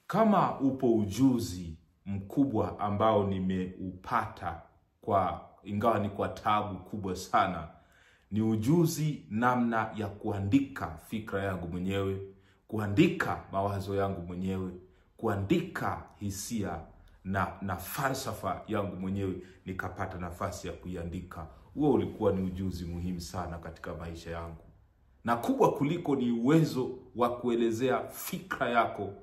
Kama upo ujuzi mkubwa ambao nimeupata ingawa ni kwa taabu kubwa sana, ni ujuzi namna ya kuandika fikra yangu mwenyewe, kuandika mawazo yangu mwenyewe, kuandika hisia na falsafa yangu mwenyewe, nikapata nafasi ya kuiandika. Huo ulikuwa ni ujuzi muhimu sana katika maisha yangu. Na kubwa kuliko ni uwezo wa kuelezea fikra yako,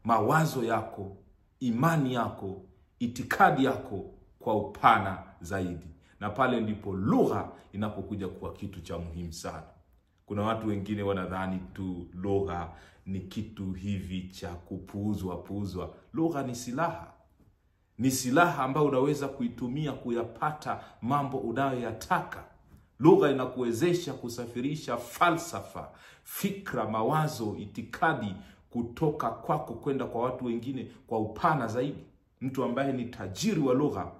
mawazo yako, imani yako, itikadi yako kwa upana zaidi. Na pale ndipo lugha inapokuja kuwa kitu cha muhimu sana. Kuna watu wengine wanadhani tu lugha ni kitu hivi cha kupuuzwa. Lugha ni silaha. Ni silaha ambayo unaweza kuitumia kuyapata mambo unayoyataka. Lugha inakuwezesha kusafirisha falsafa, fikra, mawazo, itikadi kutoka kwako kwenda kwa watu wengine kwa upana zaidi. Mtu ambaye ni tajiri wa lugha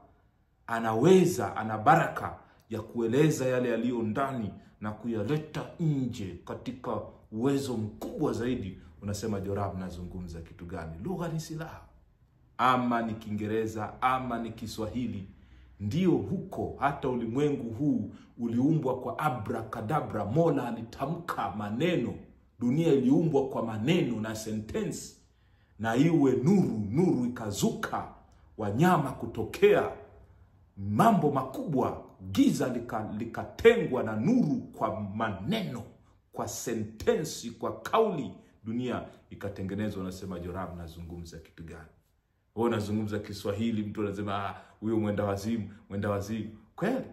ana baraka ya kueleza yale yaliyo ndani na kuyaleta nje katika uwezo mkubwa zaidi. Unasema, Joram, nazungumza kitu gani? Lugha ni silaha. Ama ni Kiingereza ama ni Kiswahili, ndio huko. Hata ulimwengu huu uliumbwa kwa abracadabra. Mola alitamka maneno, dunia iliumbwa kwa maneno na sentensi, na iwe nuru ikazuka, wanyama kutokea, mambo makubwa, giza likatengwa na nuru, kwa maneno, kwa sentensi, kwa kauli, dunia ikatengenezwa. Unasema, Joram, nazungumza kitu gani? Wewe unazungumza Kiswahili, mtu anasema huyo mwenda wazimu. Kweli?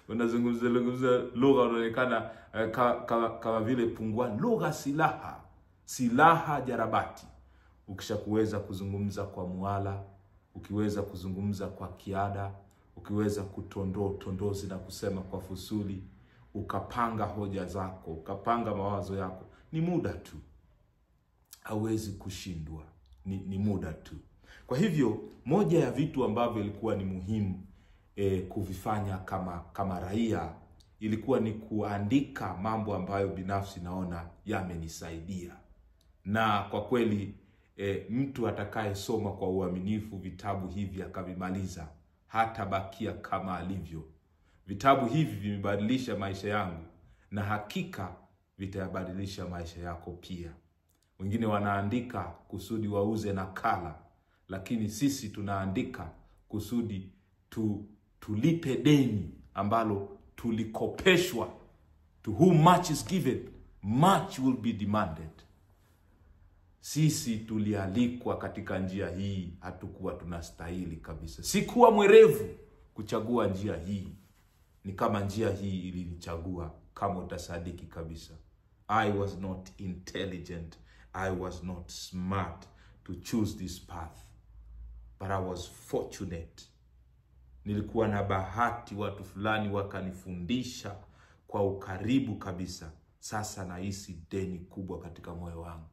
Unazungumza lugha unaonekana kama vile pungua. Lugha silaha jarabati. Ukishakuweza kuzungumza kwa muala, ukiweza kuzungumza kwa kiada, ukiweza kutondozi na kusema kwa fusuli, ukapanga hoja zako, ukapanga mawazo yako, ni muda tu. Hauwezi kushindwa. Ni muda tu. Kwa hivyo, moja ya vitu ambavyo ilikuwa ni muhimu kuvifanya kama raia, ilikuwa ni kuandika mambo ambayo binafsi naona yamenisaidia. Na kwa kweli mtu atakayesoma kwa uaminifu vitabu hivi akavimaliza, hata bakia kama alivyo. Vitabu hivi vimebadilisha maisha yangu, na hakika vitayabadilisha maisha yako pia. Wengine wanaandika kusudi wauze nakala, lakini sisi tunaandika kusudi tulipe deni ambalo tulikopeshwa. To whom much is given, much will be demanded. Sisi tulialikwa katika njia hii, hatukuwa tunastahili kabisa. Sikuwa mwerevu kuchagua njia hii, ni kama njia hii ilinichagua, kama utasadiki kabisa. I was not intelligent, I was not smart to choose this path, but I was fortunate. Nilikuwa na bahati, watu fulani wakanifundisha kwa ukaribu kabisa. Sasa nahisi deni kubwa katika moyo wangu.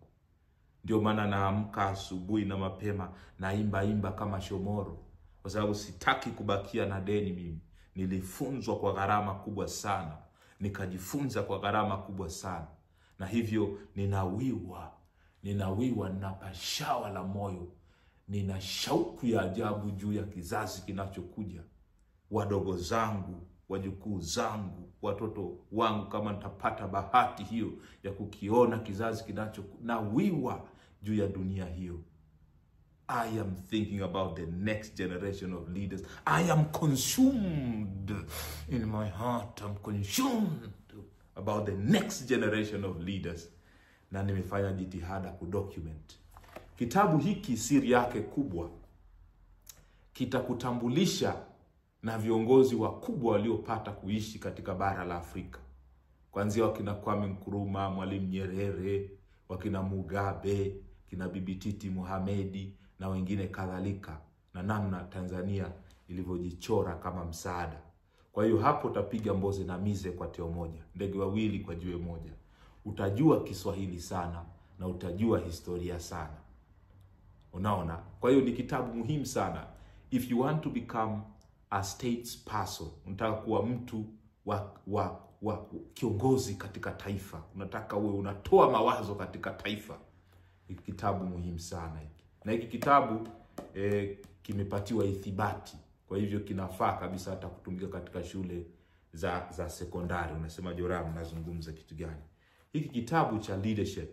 Ndio maana naamka asubuhi na mapema, naimba kama shomoro, kwa sababu sitaki kubakia na deni mimi. Nilifunzwa kwa gharama kubwa sana, nikajifunza kwa gharama kubwa sana, na hivyo ninawiwa, nina pashawa la moyo, nina shauku ya ajabu juu ya kizazi kinachokuja. Wadogo zangu, wajukuu zangu, watoto wangu, kama nitapata bahati hiyo ya kukiona kizazi kinachokuja, nawiwa juu ya dunia hiyo. I am thinking about the next generation of leaders. I am consumed in my heart. I'm consumed about the next generation of leaders. Na nimefanya jitihada kudocument. Kitabu hiki siri yake kubwa, kitakutambulisha na viongozi wakubwa waliopata kuishi katika bara la Afrika. Kuanzia wakina Kwame Nkrumah, Mwalimu Nyerere, wakina Mugabe, kina Bibi Titi Mohamedi na wengine kadhalika, na namna Tanzania ilivyojichora kama msaada. Kwa hiyo hapo utapiga mboze na mize kwa teo moja, ndege wawili kwa jiwe moja. Utajua Kiswahili sana na utajua historia sana. Unaona? Kwa hiyo ni kitabu muhimu sana. If you want to become a statesperson, unataka kuwa mtu wa kiongozi katika taifa, unataka uwe unatoa mawazo katika taifa, Hiki kitabu muhimu sana hiki. Na hiki kitabu kimepatiwa ithibati. Kwa hivyo kinafaa kabisa hata kutumika katika shule za sekondari. Unasema Joram, nazungumza kitu gani? Hiki kitabu cha Leadership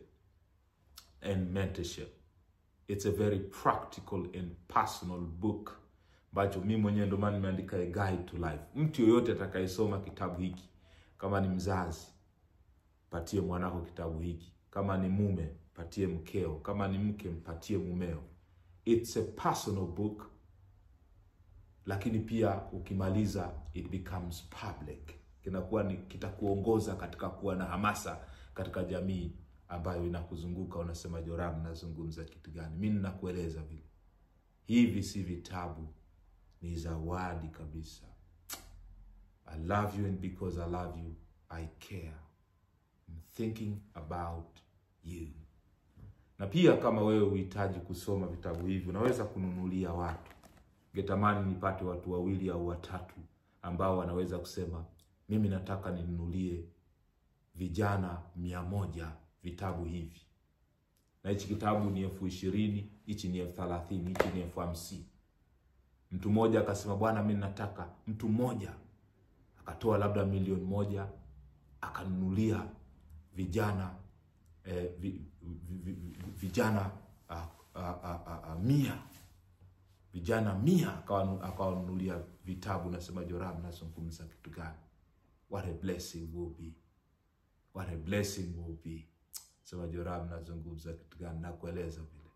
and Mentorship, it's a very practical and personal book, ambacho mimi mwenyewe ndo maana nimeandika a guide to life. Mtu yoyote atakayesoma kitabu hiki, kama ni mzazi, patie mwanako kitabu hiki. Kama ni mume, patie mkeo. Kama ni mke, mpatie mumeo. It's a personal book, lakini pia ukimaliza it becomes public. Kitakuongoza katika kuwa na hamasa katika jamii ambayo inakuzunguka. Unasema Joram, nazungumza kitu gani? Mimi ninakueleza vile. Hivi si vitabu, ni zawadi kabisa. I love you, and because I love you, I care. I'm thinking about you. Na pia kama wewe uhitaji kusoma vitabu hivi, unaweza kununulia watu. Ningetamani nipate watu 2 au 3 ambao wanaweza kusema, mimi nataka ninunulie vijana 100 vitabu hivi. Na hichi kitabu ni 20,000, hichi ni 30,000, hichi ni 50,000. Mtu mmoja akasema, bwana mimi nataka, mtu mmoja akatoa labda 1,000,000 akanunulia vijana vijana 100. Vijana 100 akawanunulia vitabu. Nasema Joram, nazungumza kitu gani? What a blessing will be. What a blessing will be. Sema Joram, nazungumza kitu gani? Nakueleza vile.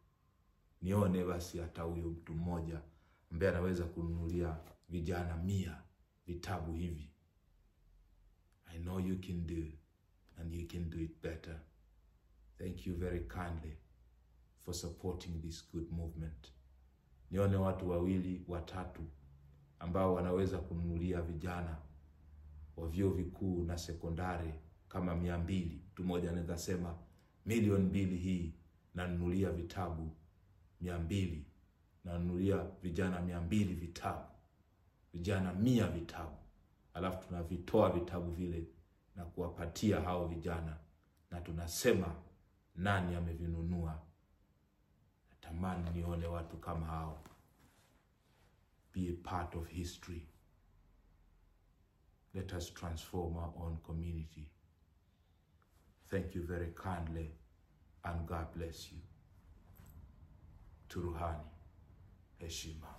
Nione basi hata huyo mtu mmoja ambaye anaweza kununulia vijana 100 vitabu hivi. I know you can do, and you can do it better. Thank you very kindly for supporting this good movement. Nione watu 2, 3 ambao wanaweza kununulia vijana wa vyuo vikuu na sekondari kama 200. Mtu mmoja anaweza sema 2,000,000 hii nanunulia vitabu 200, nanunulia vijana 200 vitabu, vijana 100 vitabu. Alafu tunavitoa vitabu vile na kuwapatia hao vijana, na tunasema nani amevinunua. Natamani nione watu kama hao. Be a part of history. Let us transform our own community. Thank you very kindly, and God bless you. Turuhani, heshima.